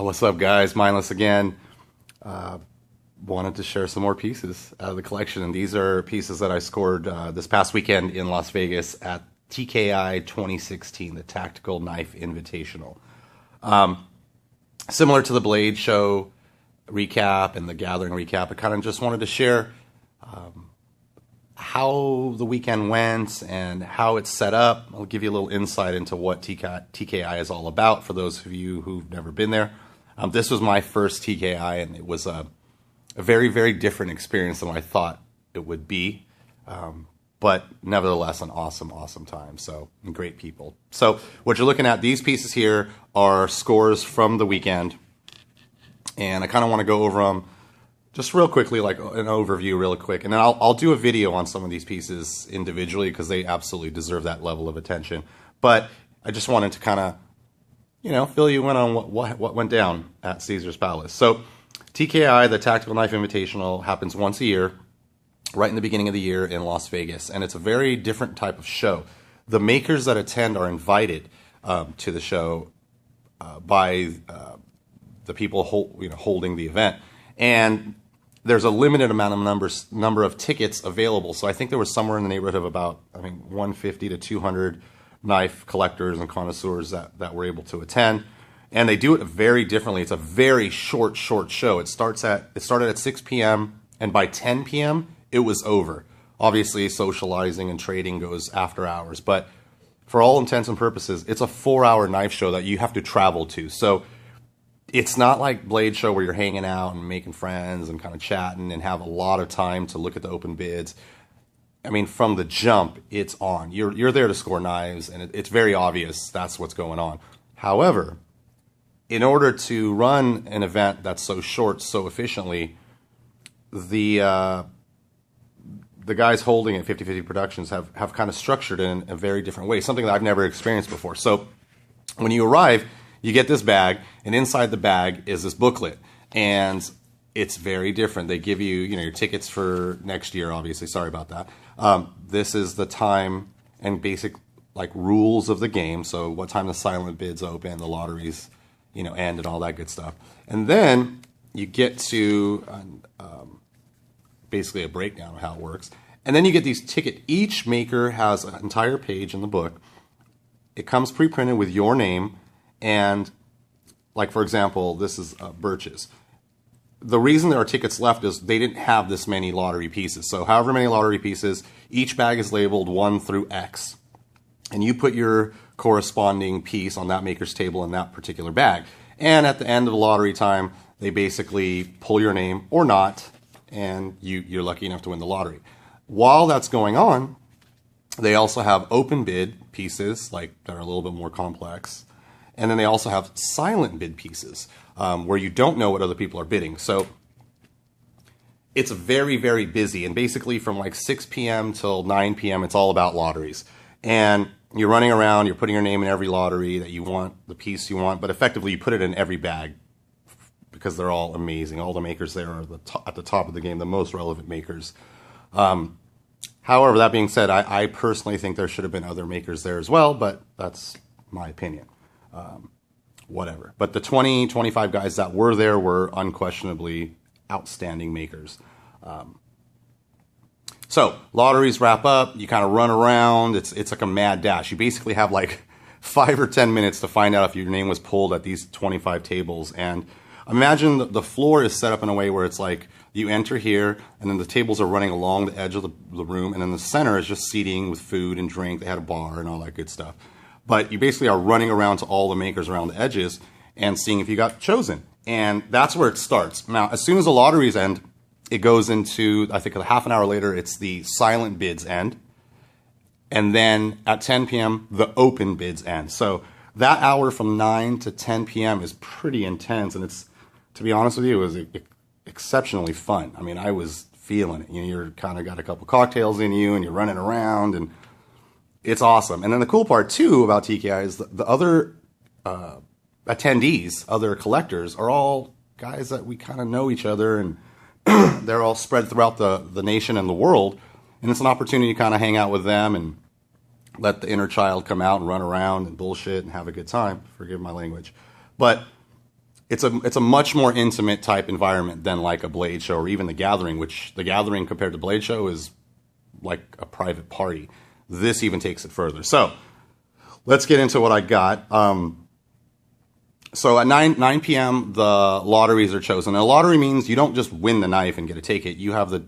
What's up, guys? Mindless again. Wanted to share some more pieces out of the collection, and these are pieces that I scored this past weekend in Las Vegas at TKI 2016, the Tactical Knife Invitational. Similar to the Blade Show recap and the Gathering recap, I kind of just wanted to share how the weekend went and how it's set up. I'll give you a little insight into what TKI is all about for those of you who've never been there. This was my first TKI, and it was a very, very different experience than what I thought it would be. But nevertheless, an awesome, awesome time. So, and great people. So, what you're looking at, these pieces here are scores from the weekend. And I kind of want to go over them just real quickly, like an overview real quick. And then I'll do a video on some of these pieces individually because they absolutely deserve that level of attention. But I just wanted to kind of, fill you in on what went down at Caesar's Palace. So, TKI, the Tactical Knife Invitational, happens once a year, right in the beginning of the year in Las Vegas, and it's a very different type of show. The makers that attend are invited to the show by the people holding the event, and there's a limited amount of number of tickets available. So I think there was somewhere in the neighborhood of about 150 to 200 knife collectors and connoisseurs that were able to attend. And they do it very differently. It's a very short show. It started at 6 p.m. and by 10 p.m. it was over. Obviously, socializing and trading goes after hours, but for all intents and purposes, it's a 4-hour knife show that you have to travel to. So it's not like Blade Show where you're hanging out and making friends and kind of chatting and have a lot of time to look at the open bids. I mean, from the jump, it's on. You're there to score knives, and it's very obvious that's what's going on. However, in order to run an event that's so short, so efficiently, the guys holding it, 50/50 Productions, have kind of structured it in a very different way, something that I've never experienced before. So when you arrive, you get this bag, and inside the bag is this booklet, and it's very different. They give you, your tickets for next year, obviously. Sorry about that. This is the time and basic rules of the game. So what time the silent bids open, the lotteries, end, and all that good stuff. And then you get to basically a breakdown of how it works. And then you get these tickets. Each maker has an entire page in the book. It comes pre-printed with your name. And for example, this is Birch's. The reason there are tickets left is they didn't have this many lottery pieces. So however many lottery pieces, each bag is labeled 1 through X. And you put your corresponding piece on that maker's table in that particular bag. And at the end of the lottery time, they basically pull your name or not, and you're lucky enough to win the lottery. While that's going on, they also have open bid pieces that are a little bit more complex. And then they also have silent bid pieces where you don't know what other people are bidding. So it's very, very busy. And basically from 6 p.m. till 9 p.m., it's all about lotteries. And you're running around, you're putting your name in every lottery that you want, the piece you want, but effectively you put it in every bag because they're all amazing. All the makers there are at the top of the game, the most relevant makers. However, that being said, I personally think there should have been other makers there as well, but that's my opinion. Whatever. But the 25 guys that were there were unquestionably outstanding makers. So lotteries wrap up. You kind of run around. It's like a mad dash. You basically have 5 or 10 minutes to find out if your name was pulled at these 25 tables. And imagine the floor is set up in a way where it's you enter here, and then the tables are running along the edge of the room, and then the center is just seating with food and drink. They had a bar and all that good stuff. But you basically are running around to all the makers around the edges and seeing if you got chosen. And that's where it starts. Now, as soon as the lotteries end, it goes into, I think, a half an hour later, it's the silent bids end. And then at 10 p.m., the open bids end. So that hour from 9 to 10 p.m. is pretty intense. And it's, to be honest with you, it was exceptionally fun. I mean, I was feeling it. You're kind of got a couple cocktails in you, and you're running around, and it's awesome. And then the cool part, too, about TKI is the other attendees, other collectors, are all guys that we kind of know each other, and they're all spread throughout the nation and the world. And it's an opportunity to kind of hang out with them and let the inner child come out and run around and bullshit and have a good time. Forgive my language. But it's a much more intimate type environment than like a Blade show or even the Gathering, which the Gathering compared to Blade show is like a private party. This even takes it further. So let's get into what I got. So at 9 p.m., the lotteries are chosen. A lottery means you don't just win the knife and get to take it. You have the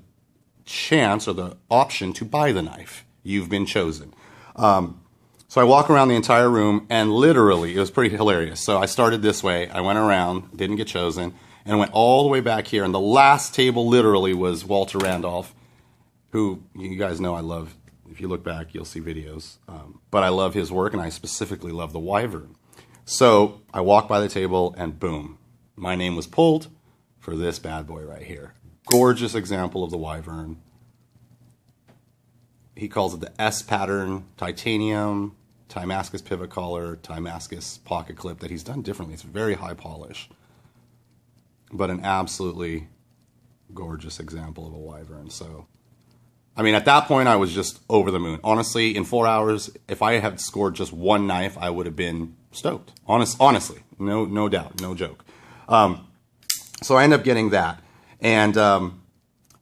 chance or the option to buy the knife. You've been chosen. So I walk around the entire room, and literally, it was pretty hilarious. So I started this way. I went around, didn't get chosen, and went all the way back here. And the last table literally was Walter Randolph, who you guys know I love. If you look back, you'll see videos. But I love his work, and I specifically love the Wyvern. So I walked by the table, and boom, my name was pulled for this bad boy right here. Gorgeous example of the Wyvern. He calls it the S pattern, titanium, Timascus pivot collar, Timascus pocket clip that he's done differently. It's very high polish, but an absolutely gorgeous example of a Wyvern. So, I mean, at that point, I was just over the moon. Honestly, in 4 hours, if I had scored just one knife, I would have been stoked. Honestly, no doubt, no joke. So I end up getting that, and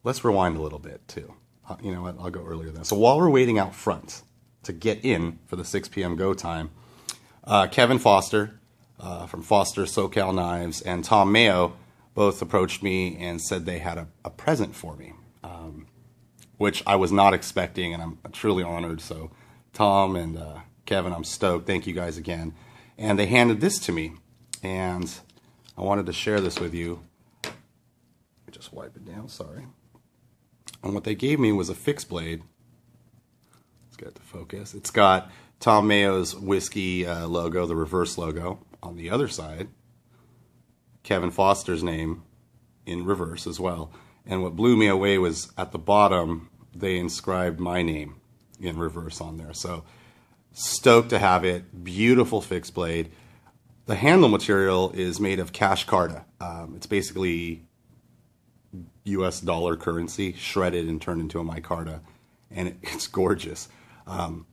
let's rewind a little bit too. You know what? I'll go earlier then. So while we're waiting out front to get in for the 6 p.m. go time, Kevin Foster from Foster SoCal Knives and Tom Mayo both approached me and said they had a present for me, which I was not expecting, and I'm truly honored. So Tom and Kevin, I'm stoked. Thank you guys again. And they handed this to me, and I wanted to share this with you. Let me just wipe it down, sorry. And what they gave me was a fixed blade. Let's get it to focus. It's got Tom Mayo's whiskey logo, the reverse logo. On the other side, Kevin Foster's name in reverse as well. And what blew me away was at the bottom, they inscribed my name in reverse on there. So stoked to have it. Beautiful fixed blade. The handle material is made of cashcarta. It's basically US dollar currency shredded and turned into a micarta, and it's gorgeous. I'm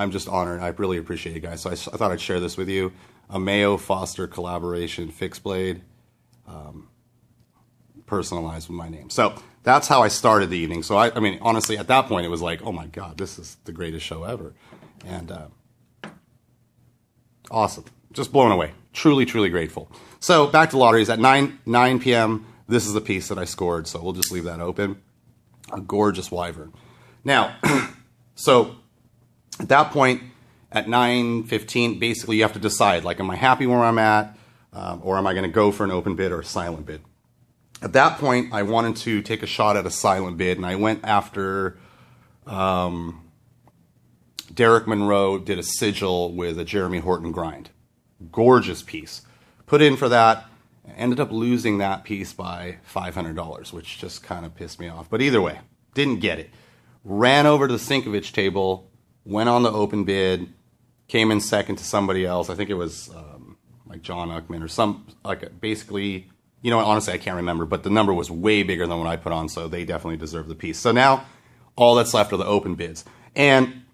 just honored. I really appreciate it, guys. So I thought I'd share this with you. A Mayo Foster collaboration fixed blade, personalized with my name. So that's how I started the evening. So I mean, honestly, at that point, it was like, oh my God, this is the greatest show ever, and awesome. Just blown away. Truly, truly grateful. So back to lotteries at 9 p.m. This is the piece that I scored, so we'll just leave that open. A gorgeous Wyvern. Now, so at that point, at 9:15, basically you have to decide, like, am I happy where I'm at, or am I going to go for an open bid or a silent bid? At that point, I wanted to take a shot at a silent bid, and I went after Derek Monroe did a sigil with a Jeremy Horton grind. Gorgeous piece. Put in for that. Ended up losing that piece by $500, which just kind of pissed me off. But either way, didn't get it. Ran over to the Sinkovich table, went on the open bid, came in second to somebody else. I think it was like John Uckman or some, like basically, you know what, honestly, I can't remember, but the number was way bigger than what I put on, so they definitely deserve the piece. So now all that's left are the open bids. And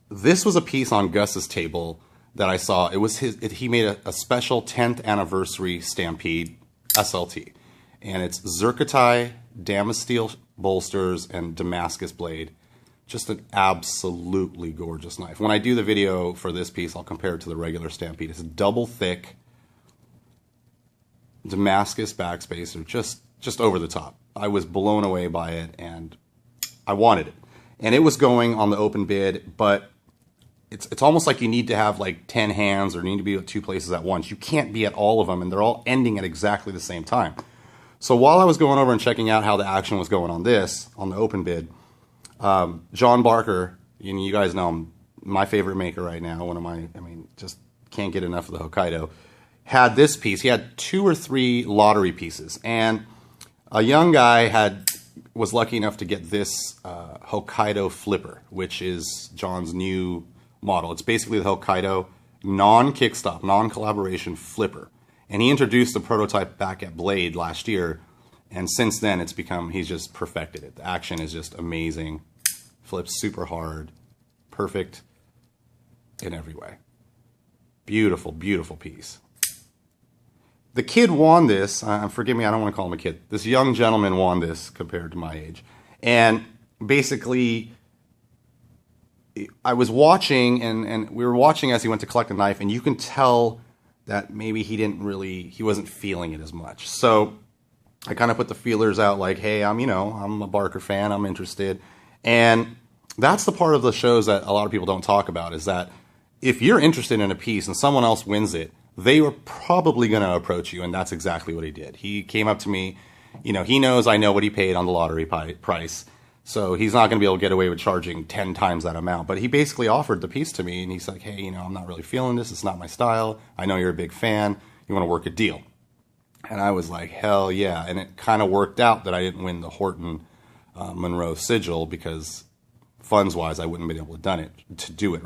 this was a piece on Gus's table that I saw. It was he made a special 10th anniversary Stampede SLT, and it's zircotai, Damasteel bolsters, and Damascus blade. Just an absolutely gorgeous knife. When I do the video for this piece, I'll compare it to the regular Stampede. It's double thick Damascus backspacer, just over the top. I was blown away by it, and I wanted it. And it was going on the open bid, but it's almost like you need to have like 10 hands or need to be at two places at once. You can't be at all of them, and they're all ending at exactly the same time. So while I was going over and checking out how the action was going on this, on the open bid, John Barker, you guys know him, my favorite maker right now, just can't get enough of the Hokkaido, had this piece. He had 2 or 3 lottery pieces, and a young guy was lucky enough to get this Hokkaido flipper, which is John's new model. It's basically the Hokkaido non-kickstop, non-collaboration flipper. And he introduced the prototype back at Blade last year, and since then he's just perfected it. The action is just amazing. Flips super hard, perfect in every way. Beautiful, beautiful piece. the kid won this. Forgive me, I don't want to call him a kid. This young gentleman won this compared to my age. And basically, I was watching, and we were watching as he went to collect a knife, and you can tell that maybe he wasn't feeling it as much. So I kind of put the feelers out like, hey, I'm a Barker fan, I'm interested. And that's the part of the shows that a lot of people don't talk about, is that if you're interested in a piece and someone else wins it, they were probably going to approach you, and that's exactly what he did. He came up to me, he knows I know what he paid on the lottery price, so he's not going to be able to get away with charging 10 times that amount. But he basically offered the piece to me, and he's like, hey, I'm not really feeling this. It's not my style. I know you're a big fan. You want to work a deal? And I was like, hell yeah. And it kind of worked out that I didn't win the Horton Monroe sigil, because funds-wise, I wouldn't have been able to do it.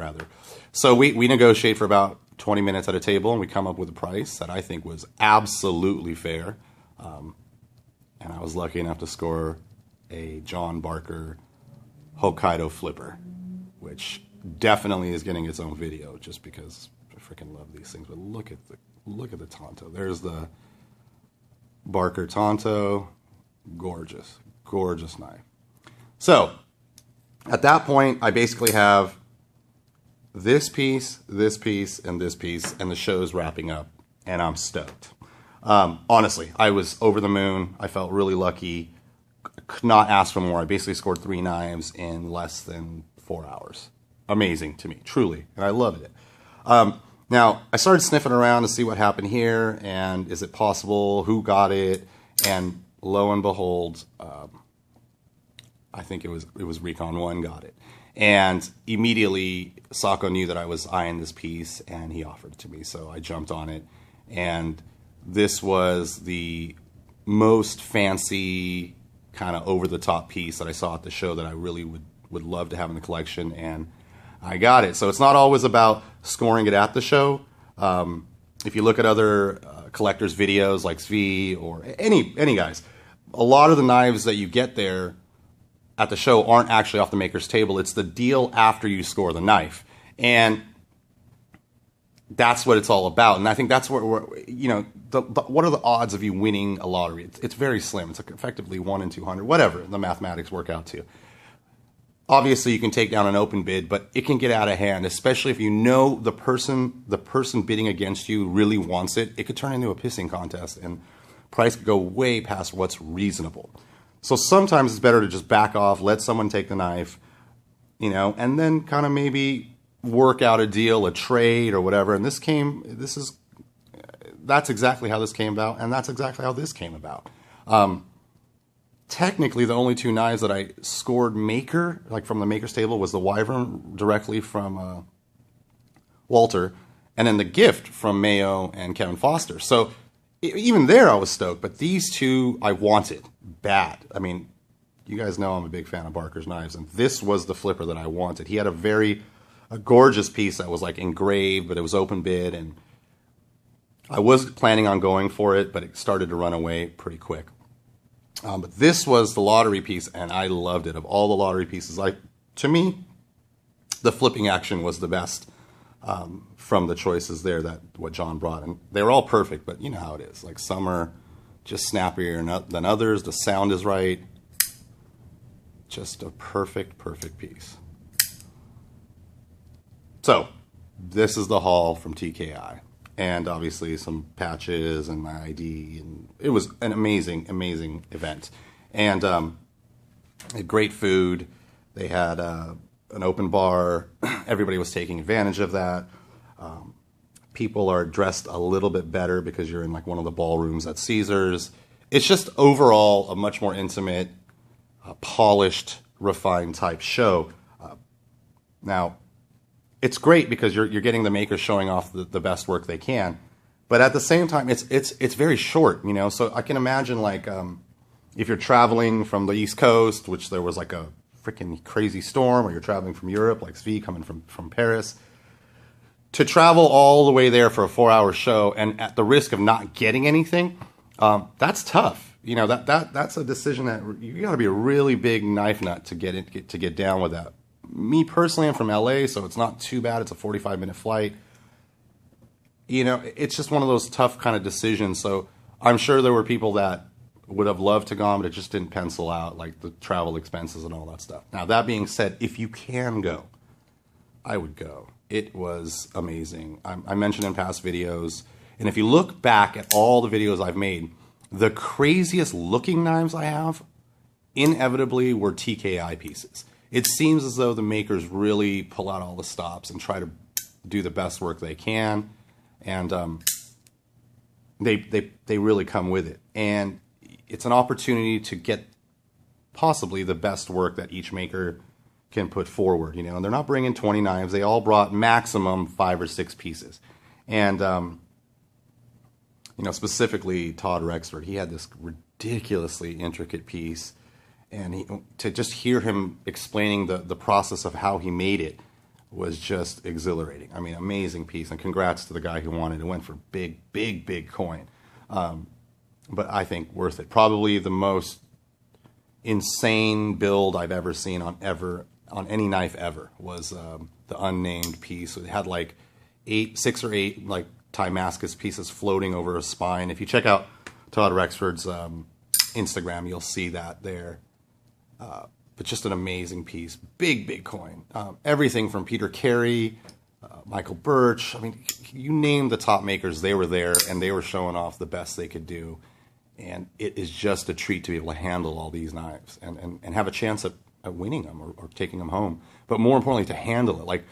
So we negotiate for about 20 minutes at a table, and we come up with a price that I think was absolutely fair. And I was lucky enough to score a John Barker Hokkaido flipper, which definitely is getting its own video, just because I freaking love these things. But look at the Tonto. There's the Barker Tonto. Gorgeous, gorgeous knife. So at that point, I basically have this piece, and this piece, and the show's wrapping up, and I'm stoked. Honestly, I was over the moon. I felt really lucky. Could not ask for more. I basically scored 3 knives in less than 4 hours. Amazing to me, truly, and I loved it. Now, I started sniffing around to see what happened here, and is it possible, who got it, and lo and behold, I think it was Recon 1 got it. And immediately, Sako knew that I was eyeing this piece, and he offered it to me, so I jumped on it. And this was the most fancy, kind of over-the-top piece that I saw at the show that I really would love to have in the collection, and I got it. So it's not always about scoring it at the show. If you look at other collectors' videos like Svi or any guys, a lot of the knives that you get there at the show aren't actually off the maker's table. It's the deal after you score the knife. And that's what it's all about. And I think that's what what are the odds of you winning a lottery? It's very slim. It's effectively 1 in 200, whatever the mathematics work out to. Obviously, you can take down an open bid, but it can get out of hand, especially if you know the person bidding against you really wants it. It could turn into a pissing contest, and price could go way past what's reasonable. So sometimes it's better to just back off, let someone take the knife, and then kind of maybe work out a deal, a trade or whatever. And that's exactly how this came about, and that's exactly how this came about. Technically, the only 2 knives that I scored maker, like from the maker's table, was the Wyvern directly from Walter, and then the gift from Mayo and Kevin Foster. So even there, I was stoked. But these 2 I wanted bad. I mean, you guys know I'm a big fan of Barker's knives, and this was the flipper that I wanted. He had a gorgeous piece that was like engraved, but it was open bid, and I was planning on going for it, but it started to run away pretty quick. But this was the lottery piece, and I loved it. Of all the lottery pieces, to me, the flipping action was the best from the choices there what John brought. And they were all perfect, but you know how it is. Like, some are just snappier than others. The sound is right. Just a perfect piece. So, this is the haul from TKI. And obviously some patches and my ID, and it was an amazing event. And great food. They had an open bar. Everybody was taking advantage of that. People are dressed a little bit better because you're in like one of the ballrooms at Caesars. It's just overall a much more intimate, polished, refined type show. Now, it's great because you're getting the makers showing off the best work they can, but at the same time, it's very short, So I can imagine if you're traveling from the East Coast, which there was like a freaking crazy storm, or you're traveling from Europe, like Svi coming from Paris, to travel all the way there for a 4-hour show, and at the risk of not getting anything, that's tough. That's a decision that you got to be a really big knife nut to get down with that. Me personally, I'm from LA, so it's not too bad. It's a 45-minute flight. you know, it's just one of those tough kind of decisions. So I'm sure there were people that would have loved to go on, but it just didn't pencil out, like the travel expenses and all that stuff. Now, that being said, if you can go, I would go. It was amazing. I mentioned in past videos, and if you look back at all the videos I've made, the craziest looking knives I have inevitably were TKI pieces. It seems as though the makers really pull out all the stops and try to do the best work they can, and they really come with it. And it's an opportunity to get possibly the best work that each maker can put forward, you know. And they're not bringing 20 knives. They all brought maximum 5 or 6 pieces. And, you know, specifically Todd Rexford, he had this ridiculously intricate piece. And to just hear him explaining the process of how he made it was just exhilarating. I mean, amazing piece. And congrats to the guy who won it. It went for big coin. But I think worth it. Probably the most insane build I've ever seen on any knife ever was the unnamed piece. It had like 6 or 8 like Damascus pieces floating over a spine. If you check out Todd Rexford's Instagram, you'll see that there. But just an amazing piece. Big coin. Everything from Peter Carey, Michael Birch. I mean, you name the top makers, they were there, and they were showing off the best they could do. And it is just a treat to be able to handle all these knives and have a chance at winning them or taking them home. But more importantly, to handle it. Like,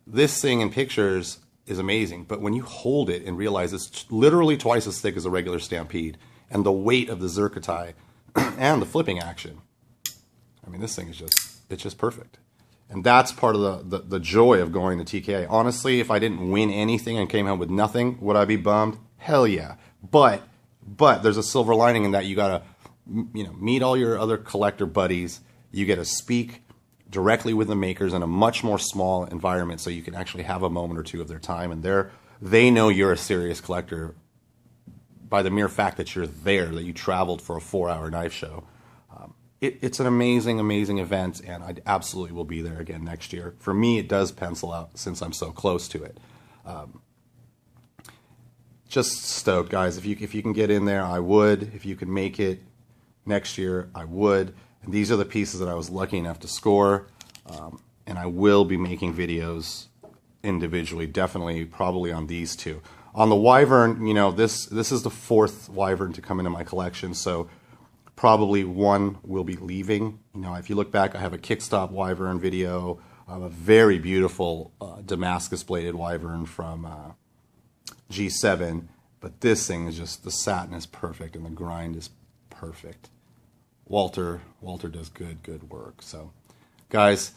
this thing in pictures is amazing, but when you hold it and realize it's literally twice as thick as a regular Stampede, and the weight of the Zerkatai and the flipping action, I mean, this thing is it's just perfect. And that's part of the joy of going to TKA. Honestly, if I didn't win anything and came home with nothing, would I be bummed? Hell yeah. But there's a silver lining in that. You gotta, you know, meet all your other collector buddies. You get to speak directly with the makers in a much more small environment, so you can actually have a moment or two of their time, and they know you're a serious collector by the mere fact that you're there, that you traveled for a 4-hour knife show. It's an amazing event, and I absolutely will be there again next year. For me, it does pencil out since I'm so close to it. Just stoked, guys. If you can get in there, I would. If you can make it next year, I would. And these are the pieces that I was lucky enough to score. And I will be making videos individually, definitely, probably on these two. On the Wyvern, you know, this is the 4th Wyvern to come into my collection, so probably one will be leaving. You know, if you look back, I have a Kickstop Wyvern video, a very beautiful Damascus bladed Wyvern from G7, but this thing is just, the satin is perfect and the grind is perfect. Walter does good work. So, guys,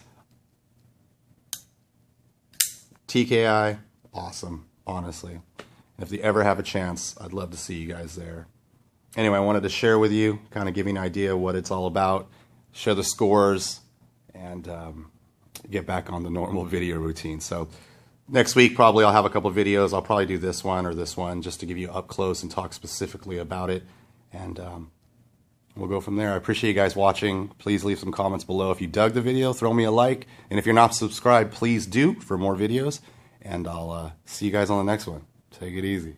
TKI, awesome, honestly. And if they ever have a chance, I'd love to see you guys there. Anyway, I wanted to share with you, kind of give you an idea of what it's all about, share the scores, and get back on the normal video routine. So next week, probably I'll have a couple of videos. I'll probably do this one or this one just to give you up close and talk specifically about it. And we'll go from there. I appreciate you guys watching. Please leave some comments below. If you dug the video, throw me a like. And if you're not subscribed, please do for more videos. And I'll see you guys on the next one. Take it easy.